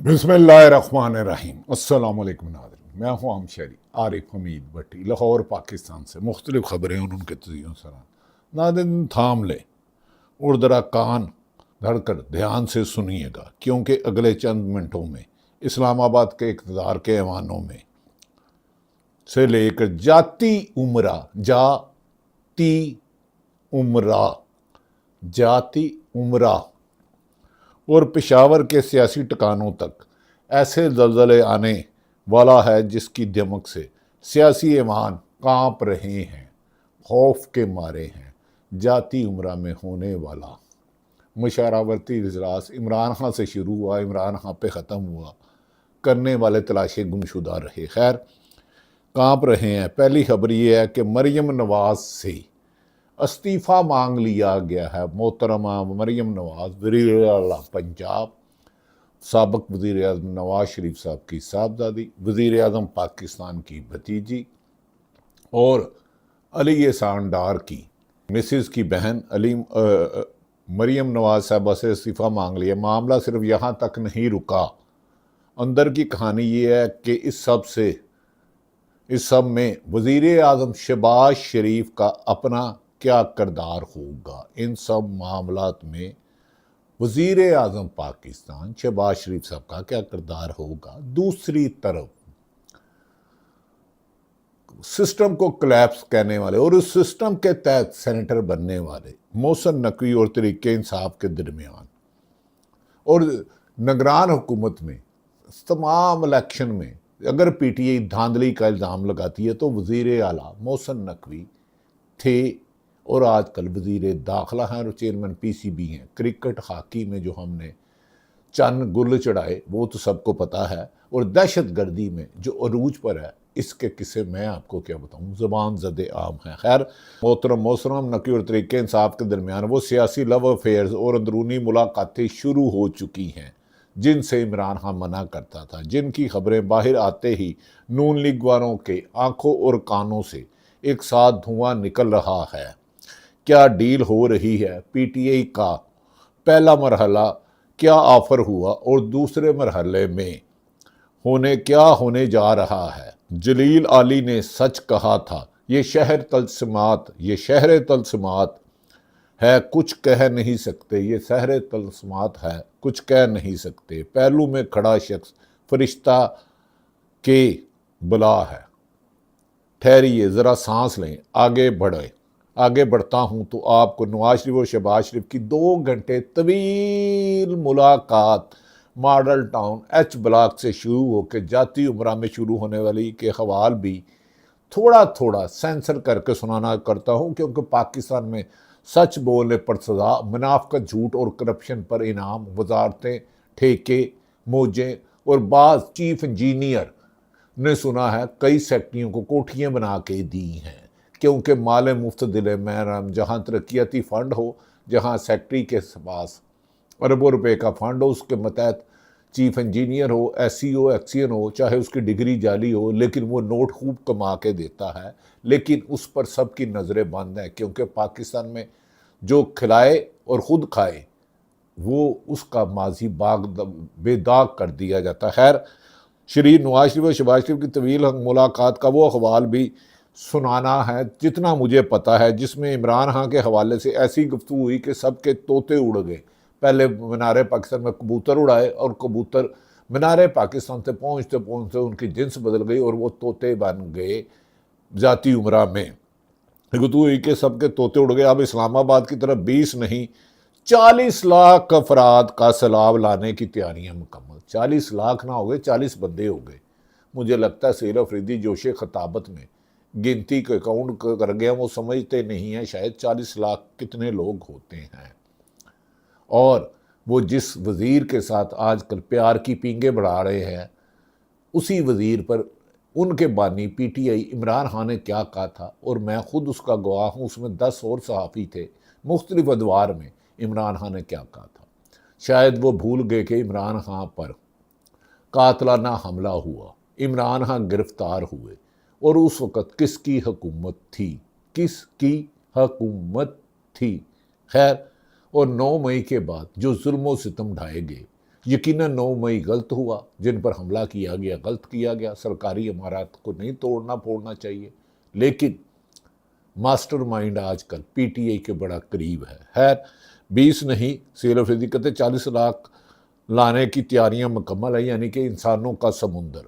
बिस्मिल्लाहिर्रहमानिर्रहीम। अस्सलाम वालेकुम नाज़रीन, मैं हूँ आमशरी आरिफ हमीद भट्टी, लाहौर पाकिस्तान से मुख्तलिफ खबरें और उनके तजियों सरान। नाज़रीन थाम ले और ज़रा कान धड़कर ध्यान से सुनिएगा, क्योंकि अगले चंद मिनटों में इस्लामाबाद के इक़्तिदार के ऐवानों में से लेकर जाती उमरा और पेशावर के सियासी ठिकानों तक ऐसे दलदले आने वाला है जिसकी दमक से सियासी ऐवान कांप रहे हैं, खौफ के मारे हैं। जाती उमरा में होने वाला मुशावरती इजलास इमरान खान से शुरू हुआ, इमरान खान पे ख़त्म हुआ, करने वाले तलाशे गुमशुदा रहे। खैर कांप रहे हैं। पहली खबर ये है कि मरियम नवाज से इस्तीफ़ा मांग लिया गया है। मोहतरमा मरियम नवाज वज़ीर आला पंजाब, साबिक़ वज़ीर आज़म नवाज शरीफ साहब की साहबजादी, वज़ीर आज़म पाकिस्तान की भतीजी और अली एहसान डार की मिसिस की बहन मरियम नवाज साहबा से इस्तीफ़ा मांग लिया। मामला सिर्फ यहाँ तक नहीं रुका। अंदर की कहानी ये है कि इस सब में वज़ीर आज़म शहबाज शरीफ का अपना क्या किरदार होगा। इन सब मामलात में वज़ीर आज़म पाकिस्तान शहबाज शरीफ साहब का क्या किरदार होगा। दूसरी तरफ सिस्टम को कोलैप्स करने वाले और उस सिस्टम के तहत सेनेटर बनने वाले मोहसिन नकवी और तहरीक इंसाफ के दरमियान और निगरान हुकूमत में तमाम इलेक्शन में अगर पीटीआई धांधली का इल्ज़ाम लगाती है तो वज़ीर आला मोहसिन नकवी थे और आजकल वज़ीर दाखिला हैं और चेयरमैन पीसीबी हैं। क्रिकेट हॉकी में जो हमने चंद गुल चढ़ाए वो तो सबको पता है, और दहशत गर्दी में जो अरूज पर है इसके किस्से मैं आपको क्या बताऊं, ज़बान ज़द आम है। खैर मोहतरम नकवी और तहरीक इंसाफ के दरमियान वो सियासी लव अफेयर्स और अंदरूनी मुलाकातें शुरू हो चुकी हैं जिनसे इमरान खान मना करता था, जिनकी खबरें बाहर आते ही नून लीग वालों के आंखों और कानों से एक साथ धुआं निकल रहा है। क्या डील हो रही है, पीटीआई का पहला मरहला क्या ऑफर हुआ और दूसरे मरहले में क्या होने जा रहा है। जलील आली ने सच कहा था, ये शहर तलस्मात है कुछ कह नहीं सकते, ये शहर तलस्मात है कुछ कह नहीं सकते। पहलू में खड़ा शख्स फरिश्ता के बुला है, ठहरिए ज़रा सांस लें, आगे बढ़ता हूँ तो आपको नवाज शरीफ और शहबाज शरीफ की 2 घंटे तवील मुलाकात मॉडल टाउन एच ब्लॉक से शुरू होकर जाती उमरा में शुरू होने वाली के हवाल भी थोड़ा थोड़ा सेंसर करके सुनाना करता हूँ, क्योंकि पाकिस्तान में सच बोलने पर सज़ा, मुनाफिकत, झूठ और करप्शन पर इनाम, वजारतें, ठेके, मौजें और बाज़ चीफ इंजीनियर ने सुना है कई सेक्टरियों को कोठियाँ बना के दी हैं, क्योंकि माल मुफ्त दिले महरम, जहाँ तरक्याती फ़ंड हो, जहाँ सेक्रेटरी के पास अरबों रुपए का फ़ंड हो, उसके मतहत चीफ इंजीनियर हो, एसईओ एक्सियन हो, चाहे उसकी डिग्री जाली हो, लेकिन वो नोट खूब कमा के देता है, लेकिन उस पर सबकी नज़रें बंद हैं, क्योंकि पाकिस्तान में जो खिलाए और ख़ुद खाए वो उसका माजी बेदाग कर दिया जाता है। खैर श्री नवाज शरीफ और शहबाज शरीफ की तवील मुलाकात का वो अखबार भी सुनाना है जितना मुझे पता है, जिसमें इमरान खान के हवाले से ऐसी गुफ्तगू हुई कि सबके तोते उड़ गए। पहले मीनार पाकिस्तान में कबूतर उड़ाए और कबूतर मीनार पाकिस्तान से पहुँचते पहुँचते उनकी जिन्स बदल गई और वो तोते बन गए जाती उमरा में। गुफ्तगू हुई कि सबके तोते उड़ गए। अब इस्लामाबाद की तरफ 20 नहीं 40 लाख अफराद का सैलाब लाने की तैयारियां मुकम्मल। 40 लाख ना हो गए, 40 बंदे हो गए। मुझे लगता है सैयद अफरीदी जोशे खताबत में गिनती के अकाउंट कर गया, वो समझते नहीं है शायद 40 लाख कितने लोग होते हैं। और वो जिस वज़ीर के साथ आजकल प्यार की पींगे बढ़ा रहे हैं, उसी वज़ीर पर उनके बानी पीटीआई इमरान खान ने क्या कहा था, और मैं ख़ुद उसका गवाह हूँ, उसमें 10 और सहाफ़ी थे मुख्तलिफ अदवार में। इमरान खान ने क्या कहा था, शायद वो भूल गए कि इमरान खान पर कातलाना हमला हुआ, इमरान खान गिरफ्तार हुए, और उस वक़्त किसकी हुकूमत थी। खैर, और 9 मई के बाद जो जुल्म व सितम ढाए गए, यकीनन 9 मई गलत हुआ, जिन पर हमला किया गया गलत किया गया, सरकारी इमारत को नहीं तोड़ना फोड़ना चाहिए, लेकिन मास्टरमाइंड आजकल पीटीआई के बड़ा करीब है। 20 नहीं, सेल अफरीदी कहते 40 लाख लाने की तैयारियां मुकम्मल है, यानी कि इंसानों का समुंदर,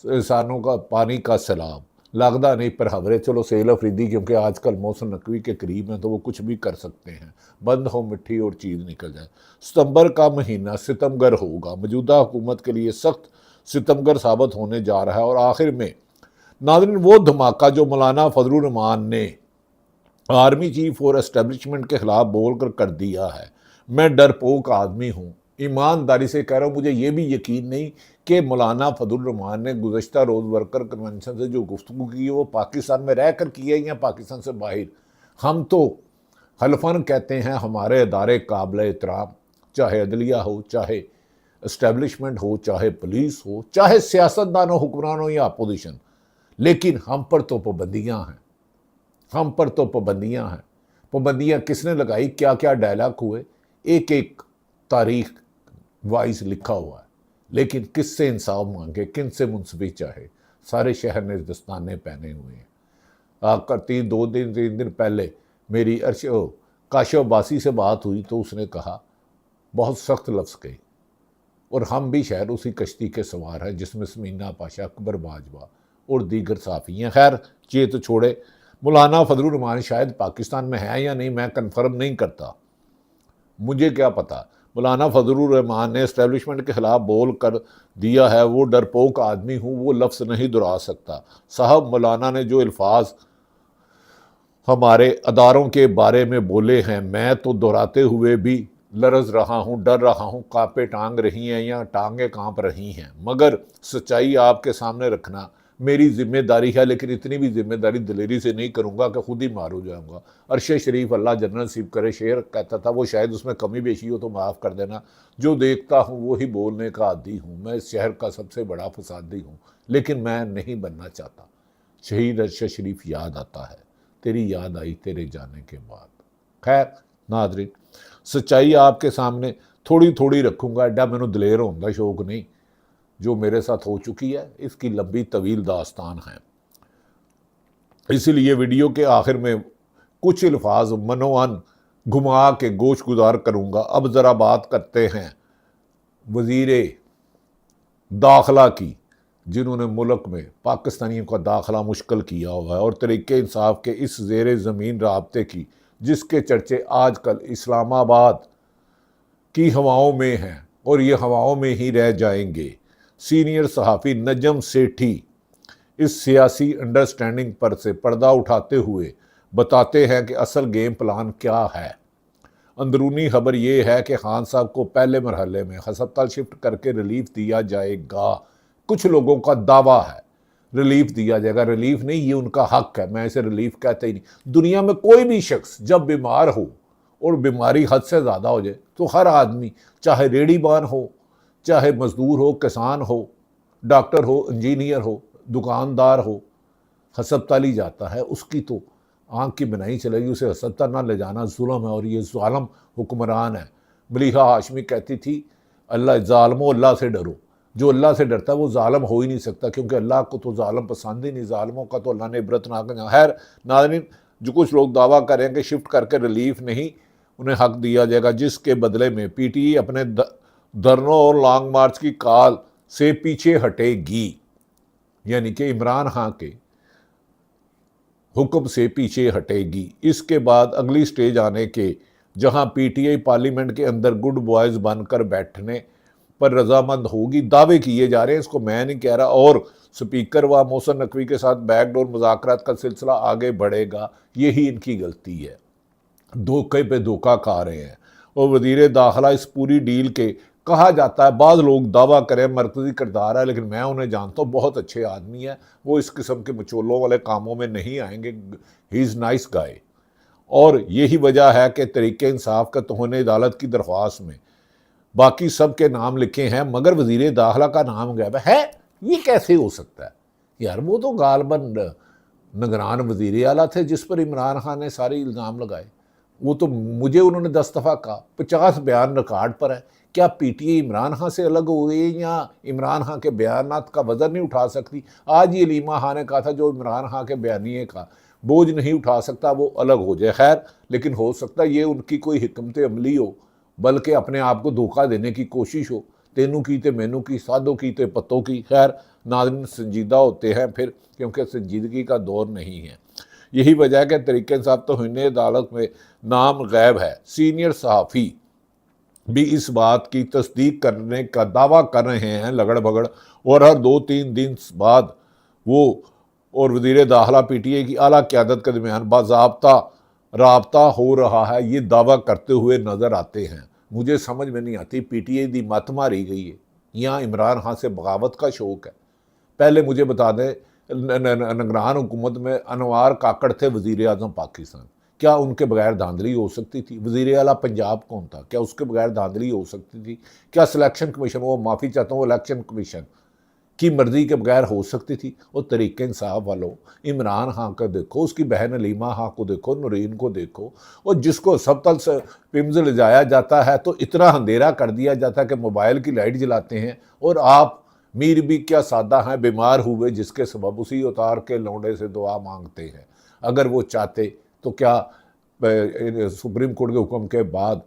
इंसानों का पानी का सैलाब, लगदा नहीं पर हवरे। चलो सेल अफरीदी क्योंकि आजकल मौसम नकवी के करीब हैं तो वो कुछ भी कर सकते हैं, बंद हो मिट्टी और चीज़ निकल जाए। सितंबर का महीना सितमगर होगा, मौजूदा हुकूमत के लिए सख्त सितमगर साबित होने जा रहा है। और आखिर में नाज़रीन, वो धमाका जो मौलाना फजलुर रहमान ने आर्मी चीफ और एस्टेब्लिशमेंट के खिलाफ बोलकर कर दिया है। मैं डरपोक आदमी हूँ, ईमानदारी से कह रहा हूँ, मुझे ये भी यकीन नहीं कि मौलाना फजलुर रहमान ने गुज़श्ता रोज़ वर्कर कन्वेंशन से जो गुफ्तगू की है वो पाकिस्तान में रह कर की है या पाकिस्तान से बाहर। हम तो हल्फन कहते हैं हमारे अदारे काबिल एहतराम, चाहे अदलिया हो, चाहे इस्टेब्लिशमेंट हो, चाहे पुलिस हो, चाहे सियासतदान हो, हुक्मरान हो या अपोजिशन, लेकिन हम पर तो पाबंदियाँ हैं, हम पर तो पाबंदियाँ हैं। पाबंदियाँ किसने लगाई, क्या क्या डायलॉग हुए, एक एक तारीख वाइज लिखा हुआ है, लेकिन किससे इंसाफ मांगे, किन से मुंसफी चाहे। सारे शहर ने दस्ताने पहने हुए हैं। आकर 3 दिन पहले मेरी काशफ अब्बासी से बात हुई तो उसने कहा, बहुत सख्त लफ्ज़ कहे, और हम भी शायद उसी कश्ती के सवार हैं जिसमें समीना पाशा, अकबर बाजवा और दीगर साफ़ी हैं। खैर ये तो छोड़े, मौलाना फजलुर रहमान शायद पाकिस्तान में है या नहीं मैं कंफर्म नहीं करता, मुझे क्या पता। मौलाना फजलुर रहमान ने एस्टेब्लिशमेंट के खिलाफ बोल कर दिया है, वो डरपोक आदमी हूँ, वो लफ्ज़ नहीं दोहरा सकता। साहब मौलाना ने जो अल्फाज हमारे अदारों के बारे में बोले हैं, मैं तो दोहराते हुए भी लरज रहा हूँ, डर रहा हूँ, कांपे टांग रही हैं या टांगें कांप रही हैं, मगर सच्चाई आपके सामने रखना मेरी जिम्मेदारी है। लेकिन इतनी भी जिम्मेदारी दिलेरी से नहीं करूँगा कि खुद ही मारू जाऊँगा। अरशे शरीफ अल्लाह जन्नत नसीब करे शेर कहता था, वो शायद उसमें कमी बेशी हो तो माफ़ कर देना। जो देखता हूँ वही बोलने का आदी हूँ, मैं इस शहर का सबसे बड़ा फसादी हूँ, लेकिन मैं नहीं बनना चाहता। शहीद अरशद शरीफ याद आता है, तेरी याद आई तेरे जाने के बाद। खैर नाज़रीन, सच्चाई आपके सामने थोड़ी थोड़ी रखूँगा, एडा मैनू दलेर होने का शौक नहीं। जो मेरे साथ हो चुकी है इसकी लंबी तवील दास्तान है, इसलिए वीडियो के आखिर में कुछ अल्फाज मनोअन घुमा के गोश गुजार करूँगा। अब ज़रा बात करते हैं वज़ीरे दाखिला की, जिन्होंने मुल्क में पाकिस्तानियों का दाखिला मुश्किल किया हुआ है, और तरीके इंसाफ के इस ज़ेरे ज़मीन राब्ते की, जिसके चर्चे आजकल इस्लामाबाद की हवाओं में हैं और ये हवाओं में ही रह जाएंगे। सीनियर सहाफ़ी नजम सेठी इस सियासी अंडरस्टैंडिंग पर से पर्दा उठाते हुए बताते हैं कि असल गेम प्लान क्या है। अंदरूनी खबर ये है कि खान साहब को पहले मरहले में हस्पताल शिफ्ट करके रिलीफ दिया जाएगा। कुछ लोगों का दावा है रिलीफ दिया जाएगा, रिलीफ नहीं, ये उनका हक है, मैं इसे रिलीफ कहते ही नहीं। दुनिया में कोई भी शख्स जब बीमार हो और बीमारी हद से ज़्यादा हो जाए तो हर आदमी, चाहे रेहड़ीबान हो, चाहे मजदूर हो, किसान हो, डॉक्टर हो, इंजीनियर हो, दुकानदार हो, हस्पताल जाता है। उसकी तो आँख की बनाई चलेगी, उसे हस्पताल ना ले जाना जुल्म है, और ये ज़ालिम हुक्मरान है। मलिहा हाशमी कहती थी, अल्लाह ज़ालिमो अल्लाह से डरो। जो अल्लाह से डरता है वो ज़ालिम हो ही नहीं सकता, क्योंकि अल्लाह को तो ज़ालिम पसंद ही नहीं, ज़ालिमों का तो अल्लाह ने इबरत ना कर। खैर नाज़रीन, जो कुछ लोग दावा करें कि शिफ्ट करके रिलीफ नहीं, उन्हें हक दिया जाएगा, जिसके बदले में पीटीआई अपने धरनों और लॉन्ग मार्च की काल से पीछे हटेगी, यानी कि इमरान खान के हुक्म से पीछे हटेगी। इसके बाद अगली स्टेज आने के, जहां पीटीआई पार्लियामेंट के अंदर गुड बॉयज़ बनकर बैठने पर रजामंद होगी, दावे किए जा रहे हैं, इसको मैं नहीं कह रहा। और स्पीकर व मोहसिन नकवी के साथ बैकडोर मुज़ाकरात का सिलसिला आगे बढ़ेगा, यही इनकी गलती है, धोखे पे धोखा खा रहे हैं। और वज़ीर दाखिला इस पूरी डील के, कहा जाता है, बाद लोग दावा करें मरकज़ी किरदार है, लेकिन मैं उन्हें जानता हूँ, बहुत अच्छे आदमी है, वो इस किस्म के मचोलों वाले कामों में नहीं आएंगे। He is nice guy. और यही वजह है कि तरीके इंसाफ का तौहीन अदालत की दरख्वास्त में बाकी सब के नाम लिखे हैं, मगर वज़ीर दाखिला का नाम गायब है। ये कैसे हो सकता है यार? वो तो गालबन निगरान वज़ीर आला थे जिस पर इमरान खान ने सारे इल्ज़ाम लगाए। वो तो मुझे उन्होंने 10 दफ़ा कहा, 50 बयान रिकॉर्ड पर है। क्या पीटीआई इमरान खान से अलग हो गई या इमरान खान के बयानात का वज़न नहीं उठा सकती? आज ही अलीमा खान ने कहा था जो इमरान खान के बयानिए का बोझ नहीं उठा सकता वो अलग हो जाए। खैर, लेकिन हो सकता है ये उनकी कोई हिकमत अमली हो, बल्कि अपने आप को धोखा देने की कोशिश हो। तेनू की ते मैनू की, साधो की ते पत्तों की। खैर, नाज़रीन संजीदा होते हैं फिर, क्योंकि संजीदगी का दौर नहीं है। यही वजह है कि तरीक़े इंसाफ तौहीन अदालत में नाम गैब है। सीनियर सहाफ़ी भी इस बात की तस्दीक करने का दावा कर रहे हैं लगड़ भगड़, और हर 2-3 दिन बाद वो और वज़ीर दाखिला पीटीआई की आला क़यादत के दरमियान बाज़ाब्ता राबता हो रहा है, ये दावा करते हुए नज़र आते हैं। मुझे समझ में नहीं आती पीटीआई दी मत मारी गई है या इमरान खान से बगावत का शौक़ है। पहले मुझे बता दें, निगरान हुकूमत में अनवार काकड़ थे वज़ीर आज़म पाकिस्तान, क्या उनके बगैर धांधली हो सकती थी? वज़ीर आला पंजाब कौन था, क्या उसके बगैर धांधली हो सकती थी? क्या सिलेक्शन कमीशन, वो माफ़ी चाहता हूँ, इलेक्शन कमीशन की मर्जी के बगैर हो सकती थी? और तरीक़े इंसाफ वालों, इमरान खान का देखो, उसकी बहन अलीमा खान को देखो, नूरीन को देखो, और जिसको अस्पताल से पिम्स ले जाया जाता है तो इतना अंधेरा कर दिया जाता है कि मोबाइल की लाइट जलाते हैं, और आप मीर भी क्या सादा हैं, बीमार हुए जिसके सबब उसी उतार के लौंडे से दुआ मांगते हैं। अगर वो चाहते तो क्या सुप्रीम कोर्ट के हुक्म के बाद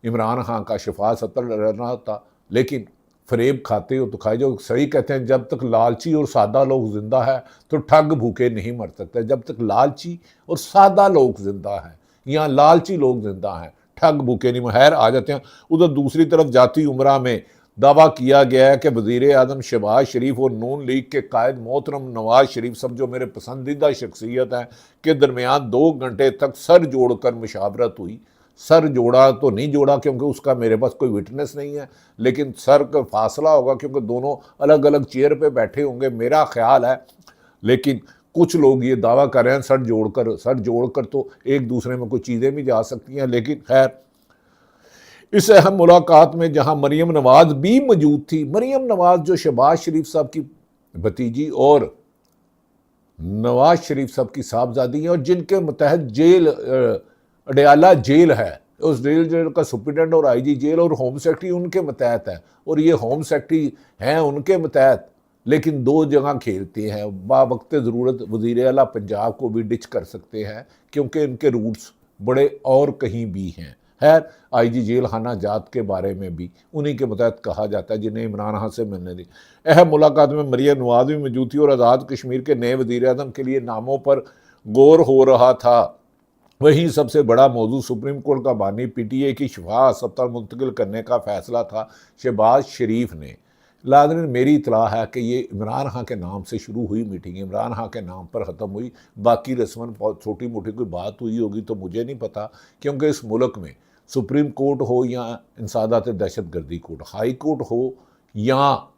इमरान खान का शिफा सतर रहना होता? लेकिन फरेब खाते हो तो खाए जो। सही कहते हैं, जब तक लालची और सादा लोग जिंदा है तो ठग भूखे नहीं मर सकते। जब तक लालची और सादा लोग जिंदा हैं, यहाँ लालची लोग जिंदा हैं, ठग भूखे नहीं। खैर, आ जाते हैं उधर दूसरी तरफ। जाती उमरा में दावा किया गया है कि वज़ीर आज़म शहबाज शरीफ और नून लीग के कायद मोहतरम नवाज शरीफ, सब जो मेरे पसंदीदा शख्सियत हैं, के दरमियान 2 घंटे तक सर जोड़कर मुशावरत हुई। सर जोड़ा तो नहीं जोड़ा क्योंकि उसका मेरे पास कोई विटनेस नहीं है, लेकिन सर का फासला होगा क्योंकि दोनों अलग अलग चेयर पे बैठे होंगे, मेरा ख्याल है। लेकिन कुछ लोग ये दावा कर रहे हैं सर जोड़कर तो एक दूसरे में कोई चीज़ें भी जा सकती हैं। लेकिन खैर, इस अहम मुलाकात में जहां मरियम नवाज भी मौजूद थी, मरियम नवाज जो शहबाज शरीफ साहब की भतीजी और नवाज शरीफ साहब की साहबजादी हैं, और जिनके मतहत जेल अडयाला जेल है, उस जेल का सुप्रिटेंडेंट और आईजी जेल और होम सेक्रेटरी उनके मतहत है, और ये होम सेक्रेटरी हैं उनके मतहत। लेकिन 2 जगह खेलते हैं। बावक्त ज़रूरत वज़ीर आला पंजाब को भी डिच कर सकते हैं क्योंकि इनके रूट्स बड़े और कहीं भी हैं। खैर, आईजी जेल खाना जात के बारे में भी उन्हीं के मतहत कहा जाता है जिन्हें इमरान खान से मिलने दी। अहम मुलाकात में मरियम नवाज भी मौजूद थी और आज़ाद कश्मीर के नए वज़ीर आज़म के लिए नामों पर गौर हो रहा था। वहीं सबसे बड़ा मौजू सुप्रीम कोर्ट का बानी पीटीआई की शिफा अस्पताल मुंतकिल करने का फैसला था शहबाज शरीफ ने। नाज़रीन, मेरी इतला है कि ये इमरान खान के नाम से शुरू हुई मीटिंग इमरान खान के नाम पर ख़त्म हुई। बाकी रस्मन बहुत छोटी मोटी कोई बात हुई होगी तो मुझे नहीं पता, क्योंकि इस मुल्क में सुप्रीम कोर्ट हो या इंसादात दहशत गर्दी कोर्ट, हाई कोर्ट हो या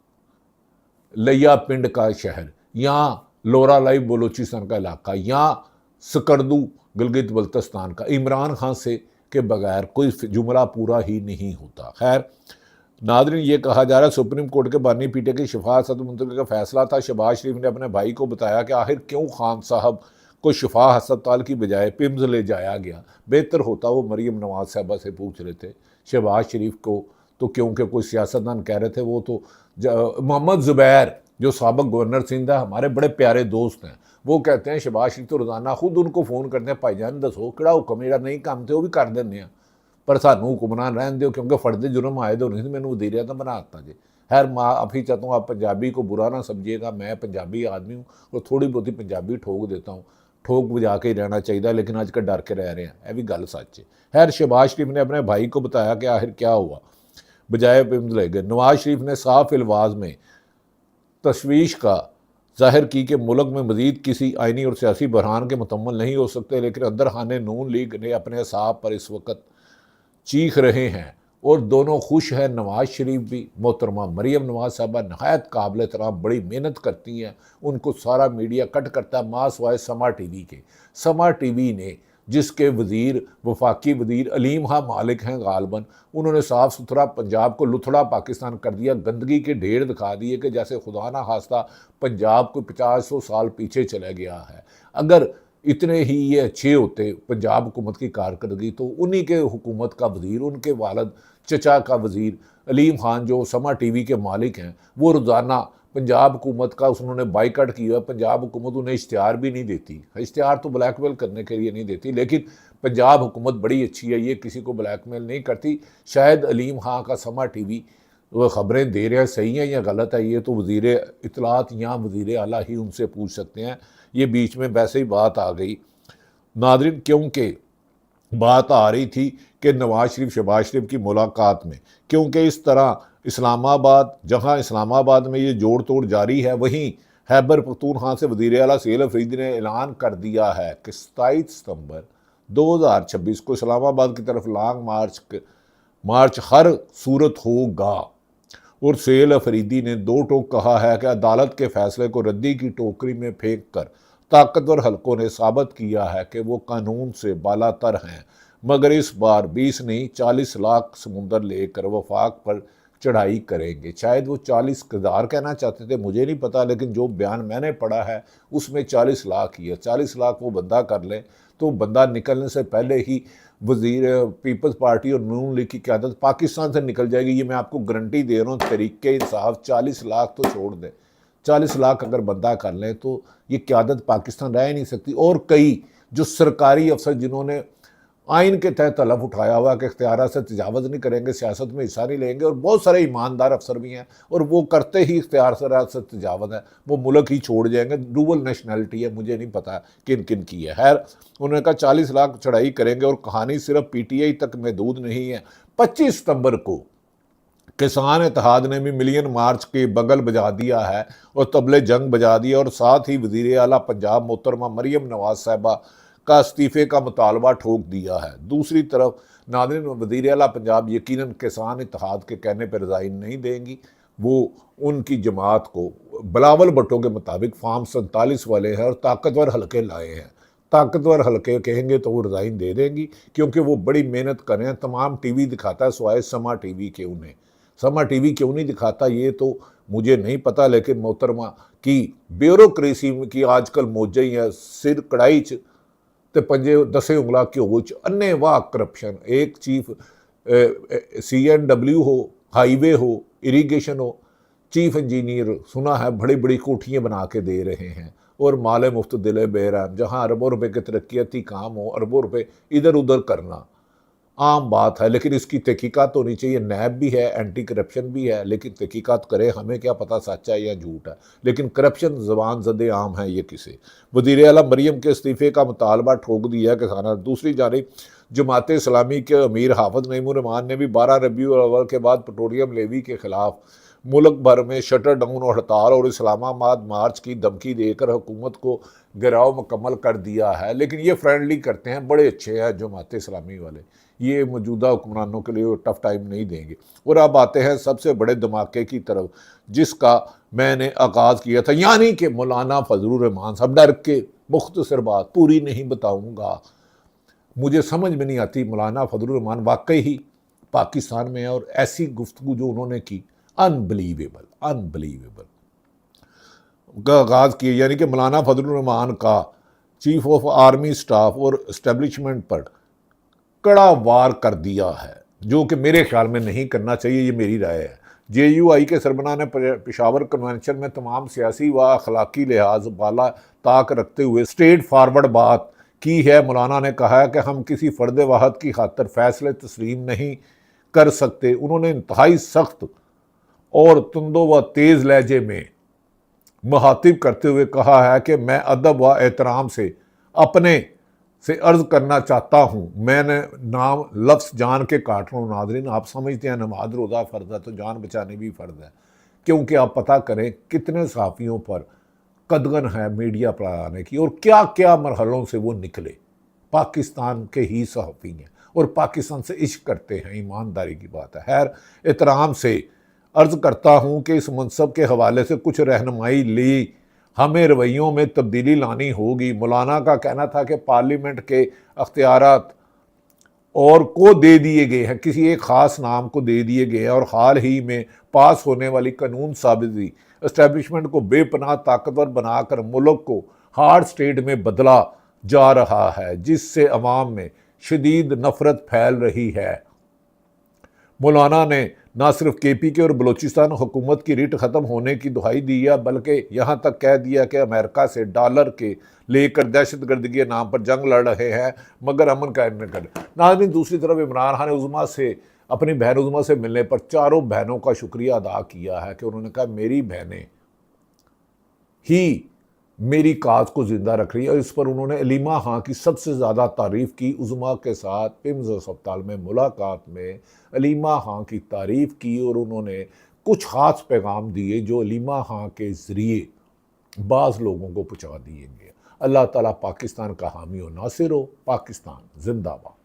लिया पिंड का शहर, या लोरा लाई बलोचिस्तान का इलाका, या सकरदू गिलगित बल्तिस्तान का, इमरान खान से के बगैर कोई जुमला पूरा ही नहीं होता। खैर नाज़रीन, ये कहा जा रहा है सुप्रीम कोर्ट के बानी पीटीआई की शिफा मुंतकिल का फैसला था। शहबाज शरीफ ने अपने भाई को बताया कि आखिर क्यों खान साहब को शिफा अस्पताल की बजाय पिम्स ले जाया गया, बेहतर होता। वो मरियम नवाज साहबा से पूछ रहे थे शहबाज शरीफ को, तो क्योंकि कोई सियासतदान कह रहे थे वो तो मोहम्मद ज़ुबैर जो साबिक गवर्नर सिंध है, हमारे बड़े प्यारे दोस्त हैं, वो कहते हैं शहबाज शरीफ तो रोज़ाना खुद उनको फ़ोन करते हैं, भाईजान दसो किहड़ा हुक्म जेहड़ा नहीं काम थे वो भी कर देंगे हैं, पर सानू हुक्मरान रहन दो क्योंकि फड़ते जुर्म आए तो नहीं, मैंने वज़ीर आज़म बना दिता जी। खैर, माफ़ी चाहता हूँ, आप पंजाबी को बुरा ना समझिएगा, मैं पंजाबी आदमी हूँ और थोड़ी बहुती पंजाबी ठोक देता हूँ, ठोक बजा के ही रहना चाहिए, लेकिन अजकल डर के रह रहे हैं, यह भी गल सच है। खैर, शहबाज शरीफ ने अपने भाई को बताया कि आखिर क्या हुआ, बजाय पिम्स ले गए। नवाज शरीफ ने साफ अल्फाज में तशवीश का जाहिर की कि मुल्क में मजीद किसी आइनी और सियासी बहरान के मुकम्मल नहीं हो सकते, लेकिन अंदर खाने नून लीग ने अपने हिसाब पर इस वक्त चीख रहे हैं और दोनों खुश हैं। नवाज शरीफ भी, मोहतरमा मरियम नवाज साहबा नहायत काबिल एहतराम, बड़ी मेहनत करती हैं, उनको सारा मीडिया कट करता है मास वाय समा टीवी के। समा टीवी ने जिसके वज़ीर वफाकी वज़ीर अलीम खां मालिक हैं गालबन, उन्होंने साफ़ सुथरा पंजाब को लुथड़ा पाकिस्तान कर दिया, गंदगी के ढेर दिखा दिए कि जैसे खुदा ना खास्ता पंजाब को 50-100 साल पीछे चला गया है। अगर इतने ही ये अच्छे होते पंजाब हुकूमत की कारकर्दगी, तो उन्हीं के हुकूमत का वज़ीर, उनके वालिद चचा का वज़ीर अलीम खान जो समा टीवी के मालिक हैं, वो रोज़ाना पंजाब हुकूमत का उन्होंने बाइकाट किया। पंजाब हुकूमत उन्हें इश्तिहार भी नहीं देती, इश्तिहार तो ब्लैकमेल करने के लिए नहीं देती, लेकिन पंजाब हुकूमत बड़ी अच्छी है, ये किसी को ब्लैकमेल नहीं करती। शायद अलीम खां का समा टीवी वो खबरें दे रहे हैं सही है या गलत है, ये तो वज़ीर इत्तलात या वज़ीर आला ही उनसे पूछ सकते हैं। ये बीच में वैसे ही बात आ गई नादरीन, क्योंकि बात आ रही थी कि नवाज शरीफ शहबाज शरीफ की मुलाकात में, क्योंकि इस तरह इस्लामाबाद, जहां इस्लामाबाद में ये जोड़ तोड़ जारी है, वहीं खैबर पख्तूनख्वा से वज़ीर आला सैयद अफरीदी ने ऐलान कर दिया है कि 27 सितंबर 2026 को इस्लामाबाद की तरफ लॉन्ग मार्च हर सूरत होगा। और सैयद अफरीदी ने दो टोक कहा है कि अदालत के फैसले को रद्दी की टोकरी में फेंक कर ताकतवर हलकों ने साबित किया है कि वो कानून से बालातर हैं, मगर इस बार 20 नहीं 40 लाख समुंदर लेकर वफाक पर चढ़ाई करेंगे। शायद वो 40,000 कहना चाहते थे, मुझे नहीं पता, लेकिन जो बयान मैंने पढ़ा है उसमें 40 लाख ही है। 40 लाख वो बंदा कर ले तो बंदा निकलने से पहले ही वज़ीर पीपल्स पार्टी और नून लीग की क़यादत पाकिस्तान से निकल जाएगी। ये मैं आपको गारंटी दे रहा हूँ। तरीके इंसाफ 40 लाख तो छोड़ दें, 40 लाख अगर बंदा कर लें तो ये क़यादत पाकिस्तान रह ही नहीं सकती। और कई जो सरकारी अफसर जिन्होंने आइन के तहत तलफ उठाया हुआ कि इख्तियार से तजावज़ नहीं करेंगे, सियासत में हिस्सा नहीं लेंगे, और बहुत सारे ईमानदार अफसर भी हैं और वो करते ही इख्तियार से तजावज़ है, वो मुल्क ही छोड़ जाएंगे। डुअल नेशनैलिटी है, मुझे नहीं पता किन किन की है। खैर, उन्होंने कहा 40 लाख चढ़ाई करेंगे। और कहानी सिर्फ PTI तक महदूद नहीं है। 25 सितंबर को किसान इत्तेहाद ने भी मिलियन मार्च के बगल बजा दिया है और तबले जंग बजा दिया, और साथ ही वज़ीर आला पंजाब मोहतरमा मरियम नवाज साहिबा का इस्तीफ़े का मुतालबा ठोक दिया है। दूसरी तरफ नाज़रीन, वज़ीर आला पंजाब यकीनन किसान इत्तेहाद के कहने पर रिज़ाइन नहीं देंगी। वो उनकी जमात को बिलावल भुट्टो के मुताबिक फार्म 47 वाले हैं और ताकतवर हलके लाए हैं। ताकतवर हलके कहेंगे तो वो रिज़ाइन दे देंगी, क्योंकि वो बड़ी मेहनत कर रहे हैं। तमाम टीवी दिखाता है सिवाय समा टीवी के। उन्हें समा टीवी क्यों नहीं दिखाता ये तो मुझे नहीं पता, लेकिन मोहतरमा की ब्यूरोक्रेसी की आजकल मौजा ही है। सिर कड़ाई च ते पंजे 10 उंगला घ्यो च अन्ने वाह करप्शन। एक चीफ CNW हो, हाईवे हो, इरीगेशन हो, चीफ इंजीनियर सुना है बड़ी बड़ी कोठियाँ बना के दे रहे हैं, और माले मुफ्त दिले बेरहम। जहाँ अरबों रुपए के तरक्याती काम हो, अरबों रुपए इधर उधर करना आम बात है। लेकिन इसकी तहकीकात होनी चाहिए। नैब भी है, एंटी करप्शन भी है, लेकिन तहकीकात करे, हमें क्या पता सच है या झूठ है। लेकिन करप्शन ज़बान ज़दे आम है ये किसे। वज़ीर आला मरियम के इस्तीफ़े का मुतालबा ठोक दिया है किसाना। दूसरी जानिब जमात इस्लामी के अमीर हाफिज़ नईमुर रहमान ने भी 12 रबीउल अव्वल के बाद पेट्रोलियम लेवी के खिलाफ मुल्क भर में शटर डाउन और हड़ताल और इस्लामाबाद मार्च की धमकी देकर हुकूमत को गिराव मुकम्मल कर दिया है। लेकिन ये फ्रेंडली करते हैं, बड़े अच्छे हैं जमात इस्लामी वाले, ये मौजूदा हुक्मरानों के लिए टफ टाइम नहीं देंगे। और अब आते हैं सबसे बड़े धमाके की तरफ, जिसका मैंने आगाज़ किया था, यानी कि मौलाना फजलुर रहमान साहब। डर के मुख्तसर बात पूरी नहीं बताऊँगा, मुझे समझ में नहीं आती। मौलाना फजलुर रहमान वाकई ही पाकिस्तान में है, और ऐसी गुफ्तगू जो उन्होंने की, अनबिलीवेबल का आगाज़ किया। यानी कि मौलाना फजलुर रहमान का चीफ ऑफ आर्मी स्टाफ और इस्टेब्लिशमेंट पर कड़ा वार कर दिया है, जो कि मेरे ख्याल में नहीं करना चाहिए, ये मेरी राय है। JUI के सरबराह ने पेशावर कन्वेंशन में तमाम सियासी व अखलाकी लिहाज बाला ताक रखते हुए स्ट्रेट फारवर्ड बात की है। मौलाना ने कहा है कि हम किसी फ़र्द वाहद की खातर फैसले तस्लीम नहीं कर सकते। उन्होंने इंतहाई सख्त और तुंदो व तेज़ लहजे में मुखातिब करते हुए कहा है कि मैं अदब व एहतराम से अपने से अर्ज़ करना चाहता हूँ, मैंने नाम लफ्ज़ जान के काट रहा हूँ। नाज़रीन, आप समझते हैं नमाज रोज़ा फ़र्ज़ है, तो जान बचानी भी फ़र्ज़ है, क्योंकि आप पता करें कितने सहाफ़ियों पर कदगन है मीडिया पर आने की, और क्या क्या मरहलों से वो निकले। पाकिस्तान के ही सहाफ़ी हैं और पाकिस्तान से इश्क करते हैं, ईमानदारी की बात है। खैर, एहतराम से अर्ज़ करता हूँ कि इस मनसब के हवाले से कुछ रहनुमाई ली, हमें रवैयों में तब्दीली लानी होगी। मौलाना का कहना था कि पार्लियामेंट के अख्तियारात और को दे दिए गए हैं, किसी एक ख़ास नाम को दे दिए गए हैं, और हाल ही में पास होने वाली कानून साज़ी इस्टेब्लिशमेंट को बेपनाह ताकतवर बनाकर मुल्क को हार्ड स्टेट में बदला जा रहा है, जिससे अवाम में शदीद नफरत फैल रही है। मौलाना ने न सिर्फ केपी के और बलूचिस्तान हुकूमत की रिट ख़त्म होने की दुहाई दी है, बल्कि यहाँ तक कह दिया कि अमेरिका से डॉलर के लेकर दहशतगर्दी के नाम पर जंग लड़ रहे हैं, मगर अमन कायम न कर। नाज़रीन, दूसरी तरफ इमरान खान ने उज़्मा से, अपनी बहन उज़्मा से मिलने पर चारों बहनों का शुक्रिया अदा किया है कि उन्होंने कहा मेरी बहनें ही मेरी काज को जिंदा रख रही है। और इस पर उन्होंने अलीमा खां की सबसे ज़्यादा तारीफ़ की। उज़्मा के साथ पिम्स अस्पताल में मुलाकात में अलीमा खां की तारीफ़ की और उन्होंने कुछ ख़ास पैगाम दिए जो अलीमा खां के ज़रिए बाज़ लोगों को पहुँचा दिए गए। अल्लाह ताला पाकिस्तान का हामी और नासिर हो। पाकिस्तान जिंदाबाद।